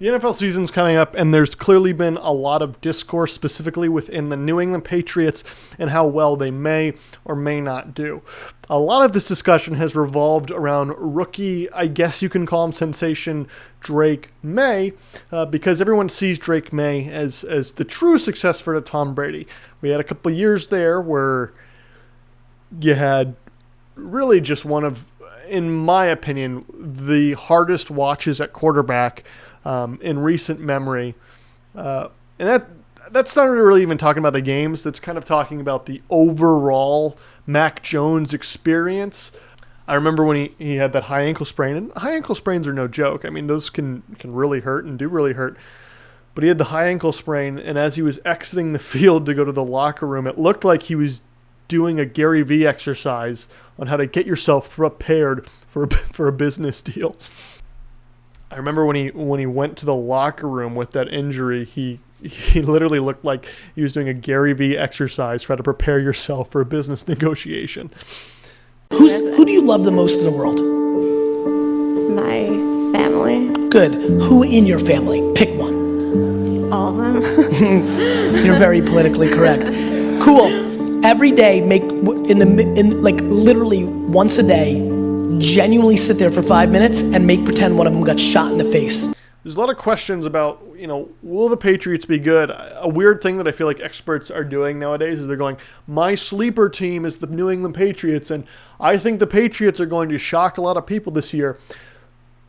The NFL season's coming up, and there's clearly been a lot of discourse specifically within the New England Patriots and how well they may or may not do. A lot of this discussion has revolved around rookie, I guess you can call him sensation, Drake Maye, because everyone sees Drake Maye as the true successor to Tom Brady. We had a couple of years there where you had really just one of, in my opinion, the hardest watches at quarterback in recent memory. And that's not really even talking about the games. That's kind of talking about the overall Mac Jones experience. I remember when he had that high ankle sprain, and high ankle sprains are no joke. I mean, those can really hurt and do really hurt. But he had the high ankle sprain, and as he was exiting the field to go to the locker room, it looked like he was doing a Gary Vee exercise on how to get yourself prepared for a business deal. I remember when he went to the locker room with that injury, he literally looked like he was doing a Gary Vee exercise for how to prepare yourself for a business negotiation. Who do you love the most in the world? My family. Good. Who in your family? Pick one. All of them. You're very politically correct. Cool. Every day, literally once a day, genuinely sit there for 5 minutes and pretend one of them got shot in the face. There's a lot of questions about, will the Patriots be good? A weird thing that I feel like experts are doing nowadays is they're going, my sleeper team is the New England Patriots, and I think the Patriots are going to shock a lot of people this year,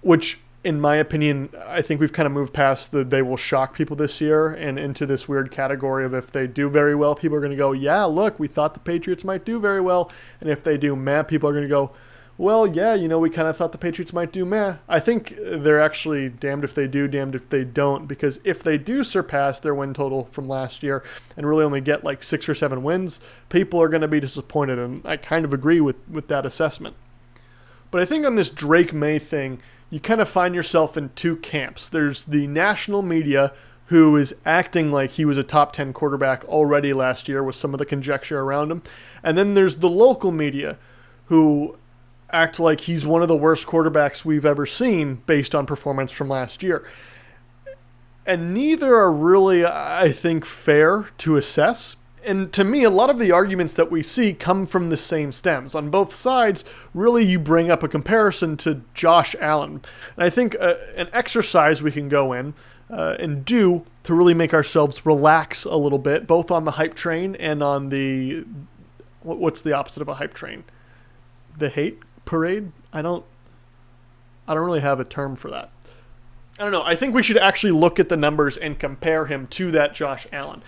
which, in my opinion, I think we've kind of moved past the they will shock people this year and into this weird category of if they do very well, people are going to go, yeah, look, we thought the Patriots might do very well, and if they do meh, people are going to go, well, yeah, we kind of thought the Patriots might do meh. I think they're actually damned if they do, damned if they don't, because if they do surpass their win total from last year and really only get like 6 or 7 wins, people are going to be disappointed, and I kind of agree with that assessment. But I think on this Drake Maye thing, you kind of find yourself in two camps. There's the national media, who is acting like he was a top 10 quarterback already last year with some of the conjecture around him. And then there's the local media, who act like he's one of the worst quarterbacks we've ever seen based on performance from last year. And neither are really, I think, fair to assess. And to me, a lot of the arguments that we see come from the same stems. On both sides, really you bring up a comparison to Josh Allen. And I think an exercise we can go in and do to really make ourselves relax a little bit, both on the hype train and on the, what's the opposite of a hype train? The hate parade? I don't really have a term for that. I don't know. I think we should actually look at the numbers and compare him to that Josh Allen,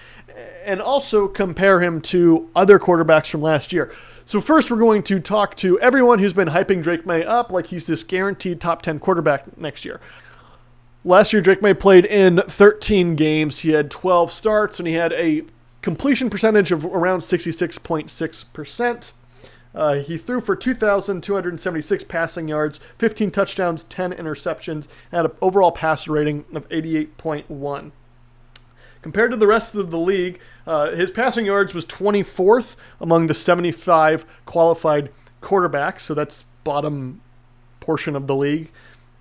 and also compare him to other quarterbacks from last year. So first, we're going to talk to everyone who's been hyping Drake Maye up like he's this guaranteed top 10 quarterback next year. Last year, Drake Maye played in 13 games. He had 12 starts, and he had a completion percentage of around 66.6%. He threw for 2,276 passing yards, 15 touchdowns, 10 interceptions, and had an overall passer rating of 88.1. Compared to the rest of the league, his passing yards was 24th among the 75 qualified quarterbacks, so that's bottom portion of the league,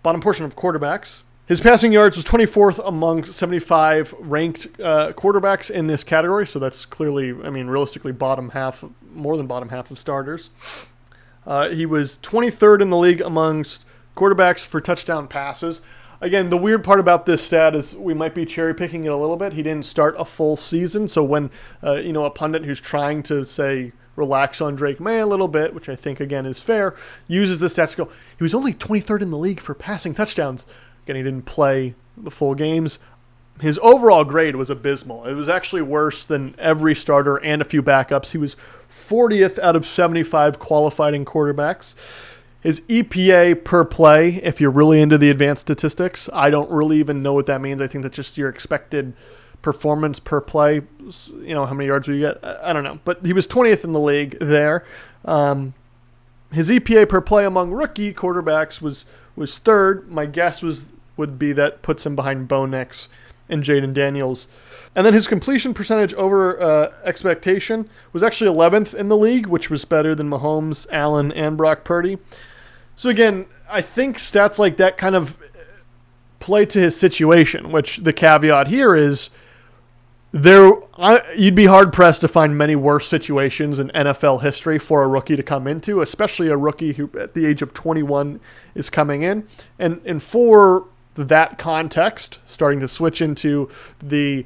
bottom portion of quarterbacks. His passing yards was 24th among 75 ranked quarterbacks in this category, so that's clearly, realistically bottom half, more than bottom half of starters. He was 23rd in the league amongst quarterbacks for touchdown passes. Again, the weird part about this stat is we might be cherry picking it a little bit. He didn't start a full season, so when a pundit who's trying to say relax on Drake Maye a little bit, which I think again is fair, uses the stats to go, he was only 23rd in the league for passing touchdowns. Again, he didn't play the full games. His overall grade was abysmal. It was actually worse than every starter and a few backups. He was 40th out of 75 qualifying quarterbacks. His EPA per play, if you're really into the advanced statistics, I don't really even know what that means. I think that's just your expected performance per play. How many yards will you get? I don't know. But he was 20th in the league there. His EPA per play among rookie quarterbacks was third. My guess would be that puts him behind Bo Nix and Jaden Daniels. And then his completion percentage over expectation was actually 11th in the league, which was better than Mahomes, Allen, and Brock Purdy. So again, I think stats like that kind of play to his situation, which the caveat here is you'd be hard-pressed to find many worse situations in NFL history for a rookie to come into, especially a rookie who at the age of 21 is coming in. And for that context, starting to switch into the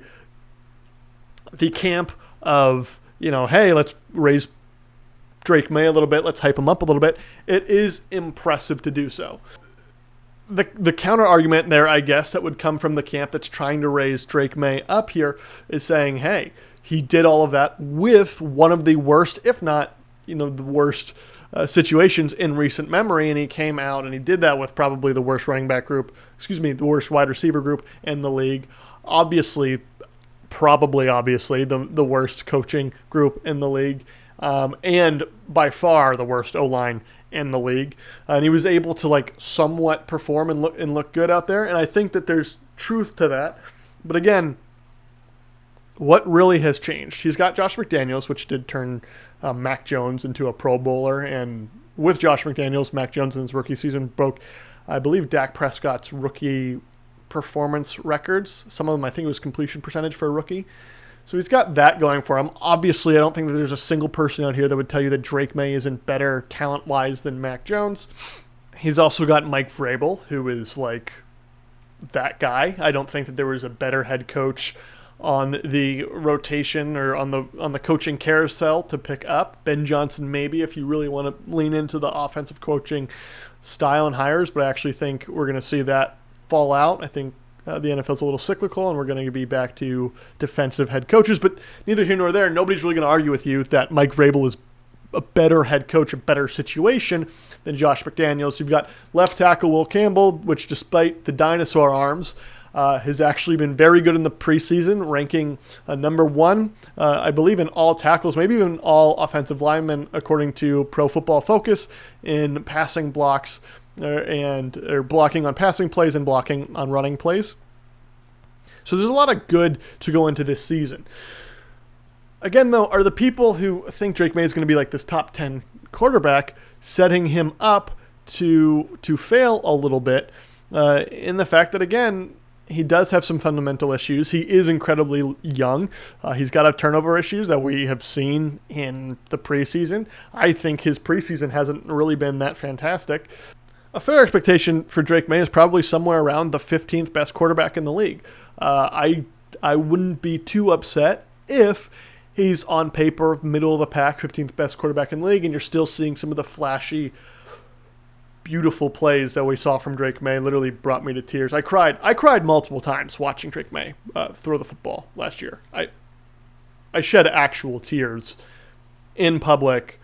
camp of, hey, let's raise Drake Maye a little bit, let's hype him up a little bit, it is impressive to do so. The counter argument there, I guess, that would come from the camp that's trying to raise Drake Maye up here is saying, hey, he did all of that with one of the worst, if not, the worst situations in recent memory, and he came out and he did that with probably the worst the worst wide receiver group in the league. Obviously, the worst coaching group in the league, and by far the worst O-line in the league, and he was able to somewhat perform and look good out there, and I think that there's truth to that. But again, what really has changed? He's got Josh McDaniels, which did turn Mac Jones into a Pro Bowler, and with Josh McDaniels, Mac Jones in his rookie season broke, I believe, Dak Prescott's rookie performance records. Some of them, I think it was completion percentage for a rookie. So he's got that going for him. Obviously, I don't think that there's a single person out here that would tell you that Drake Maye isn't better talent-wise than Mac Jones. He's also got Mike Vrabel, who is that guy. I don't think that there was a better head coach on the rotation or on the coaching carousel to pick up. Ben Johnson, maybe, if you really want to lean into the offensive coaching style and hires, but I actually think we're going to see that fall out. I think the NFL's a little cyclical, and we're going to be back to defensive head coaches. But neither here nor there, nobody's really going to argue with you that Mike Vrabel is a better head coach, a better situation than Josh McDaniels. You've got left tackle Will Campbell, which despite the dinosaur arms, has actually been very good in the preseason, ranking number 1, I believe, in all tackles, maybe even all offensive linemen, according to Pro Football Focus, in passing blocks or blocking on passing plays and blocking on running plays. So there's a lot of good to go into this season. Again, though, are the people who think Drake Maye is going to be this top 10 quarterback setting him up to fail a little bit in the fact that, again, he does have some fundamental issues. He is incredibly young. He's got turnover issues that we have seen in the preseason. I think his preseason hasn't really been that fantastic. A fair expectation for Drake Maye is probably somewhere around the 15th best quarterback in the league. I wouldn't be too upset if he's on paper, middle of the pack, 15th best quarterback in the league, and you're still seeing some of the flashy, beautiful plays that we saw from Drake Maye. Literally brought me to tears. I cried multiple times watching Drake Maye throw the football last year. I shed actual tears in public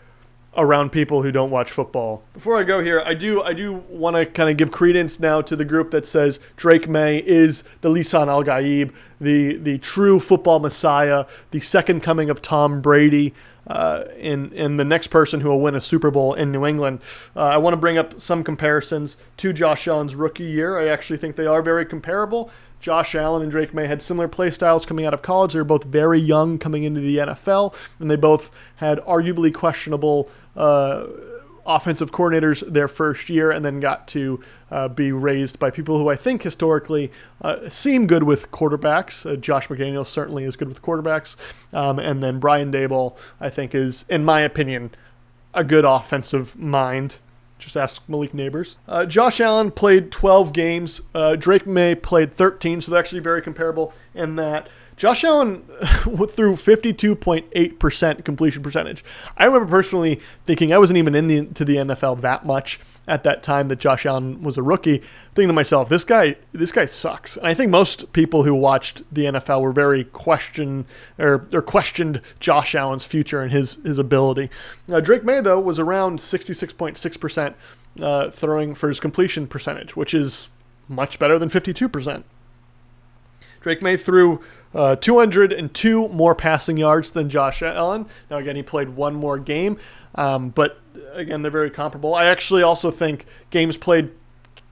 around people who don't watch football. Before I go here, I do want to kind of give credence now to the group that says Drake Maye is the Lisan Al-Gaib, the true football messiah, the second coming of Tom Brady, and the next person who will win a Super Bowl in New England. I want to bring up some comparisons to Josh Allen's rookie year. I actually think they are very comparable. Josh Allen and Drake Maye had similar play styles coming out of college. They were both very young coming into the NFL, and they both had arguably questionable offensive coordinators their first year, and then got to be raised by people who I think historically seem good with quarterbacks. Josh McDaniels certainly is good with quarterbacks. And then Brian Daboll, I think, is, in my opinion, a good offensive mind. Just ask Malik Neighbors. Josh Allen played 12 games. Drake Maye played 13, so they're actually very comparable in that Josh Allen threw 52.8% completion percentage. I remember personally thinking I wasn't even into the NFL that much at that time that Josh Allen was a rookie, thinking to myself, this guy sucks. And I think most people who watched the NFL were very questioned Josh Allen's future and his ability. Drake Maye, though, was around 66.6% throwing for his completion percentage, which is much better than 52%. Drake Maye threw 202 more passing yards than Josh Allen. Now, again, he played one more game, but again, they're very comparable. I actually also think games played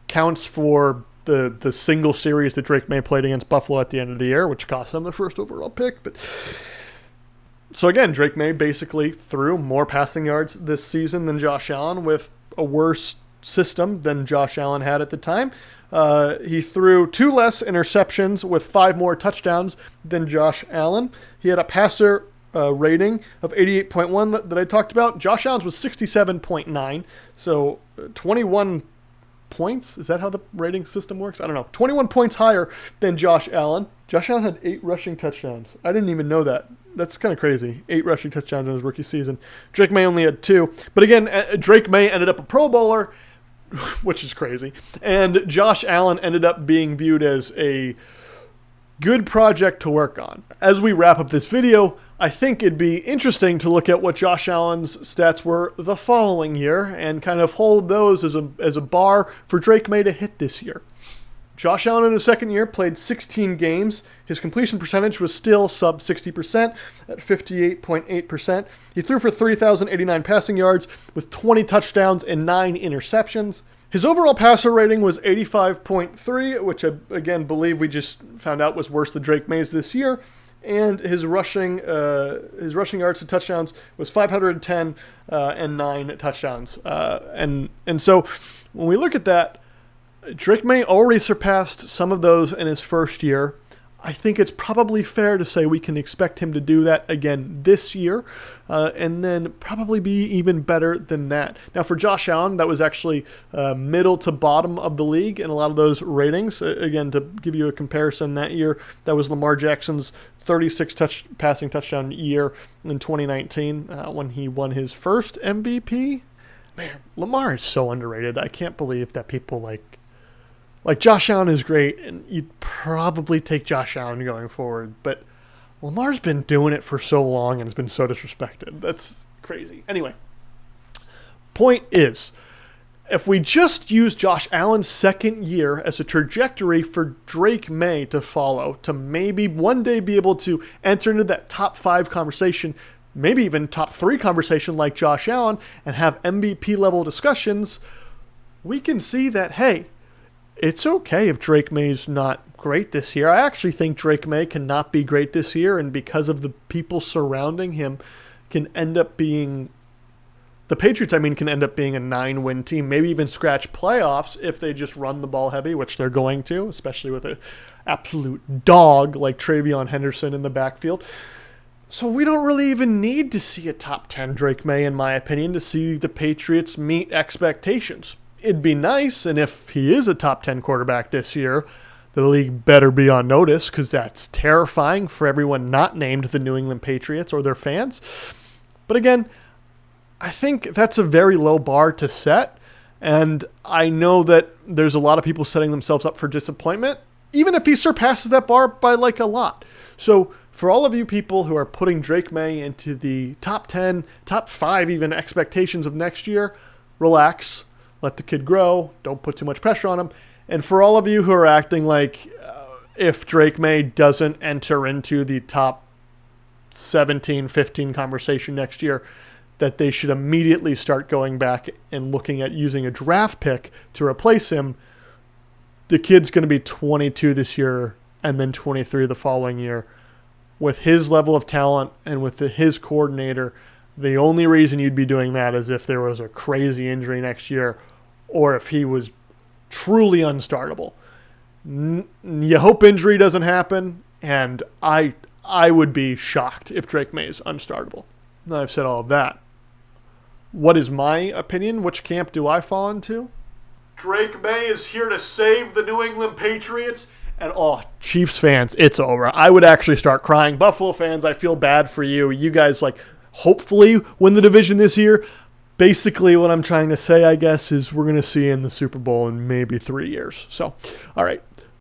counts for the single series that Drake Maye played against Buffalo at the end of the year, which cost him the first overall pick. But so again, Drake Maye basically threw more passing yards this season than Josh Allen with a worse system than Josh Allen had at the time. He threw 2 less interceptions with 5 more touchdowns than Josh Allen. He had a passer rating of 88.1 that I talked about. Josh Allen's was 67.9, so 21 points. Is that how the rating system works? I don't know. 21 points higher than Josh Allen. Josh Allen had 8 rushing touchdowns. I didn't even know that. That's kind of crazy. 8 rushing touchdowns in his rookie season. Drake Maye only had 2. But again, Drake Maye ended up a Pro Bowler, which is crazy. And Josh Allen ended up being viewed as a good project to work on. As we wrap up this video, I think it'd be interesting to look at what Josh Allen's stats were the following year and kind of hold those as a bar for Drake Maye to hit this year. Josh Allen in his second year played 16 games. His completion percentage was still sub 60% at 58.8%. He threw for 3,089 passing yards with 20 touchdowns and 9 interceptions. His overall passer rating was 85.3, which I, again, believe we just found out was worse than Drake Maye's this year. And his rushing yards to touchdowns was 510 and 9 touchdowns. And so when we look at that, Drake Maye already surpassed some of those in his first year. I think it's probably fair to say we can expect him to do that again this year, and then probably be even better than that. Now, for Josh Allen, that was actually middle to bottom of the league in a lot of those ratings. Again, to give you a comparison, that year, that was Lamar Jackson's 36 passing touchdown year in 2019 when he won his first MVP. Man, Lamar is so underrated. I can't believe that people like Josh Allen is great, and you'd probably take Josh Allen going forward, but Lamar's been doing it for so long and has been so disrespected. That's crazy. Anyway, point is, if we just use Josh Allen's second year as a trajectory for Drake Maye to follow, to maybe one day be able to enter into that top 5 conversation, maybe even top 3 conversation like Josh Allen, and have MVP level discussions, we can see that, hey, it's okay if Drake Maye's not great this year. I actually think Drake Maye cannot be great this year, and because of the people surrounding him, can end up being the Patriots, can end up being a 9-win team, maybe even scratch playoffs if they just run the ball heavy, which they're going to, especially with an absolute dog like Travion Henderson in the backfield. So we don't really even need to see a top 10 Drake Maye, in my opinion, to see the Patriots meet expectations. It'd be nice, and if he is a top 10 quarterback this year, the league better be on notice, because that's terrifying for everyone not named the New England Patriots or their fans. But again, I think that's a very low bar to set, and I know that there's a lot of people setting themselves up for disappointment, even if he surpasses that bar by a lot. So for all of you people who are putting Drake Maye into the top 10, top 5 even expectations of next year, relax. Let the kid grow. Don't put too much pressure on him. And for all of you who are acting like if Drake Maye doesn't enter into the top 17, 15 conversation next year, that they should immediately start going back and looking at using a draft pick to replace him. The kid's going to be 22 this year and then 23 the following year. With his level of talent and with his coordinator, the only reason you'd be doing that is if there was a crazy injury next year, or if he was truly unstartable. You hope injury doesn't happen, and I would be shocked if Drake Maye is unstartable. Now I've said all of that. What is my opinion? Which camp do I fall into? Drake Maye is here to save the New England Patriots. And Chiefs fans, it's over. I would actually start crying. Buffalo fans, I feel bad for you. You guys hopefully win the division this year. Basically, what I'm trying to say, I guess, is we're going to see you in the Super Bowl in maybe 3 years. So, all right.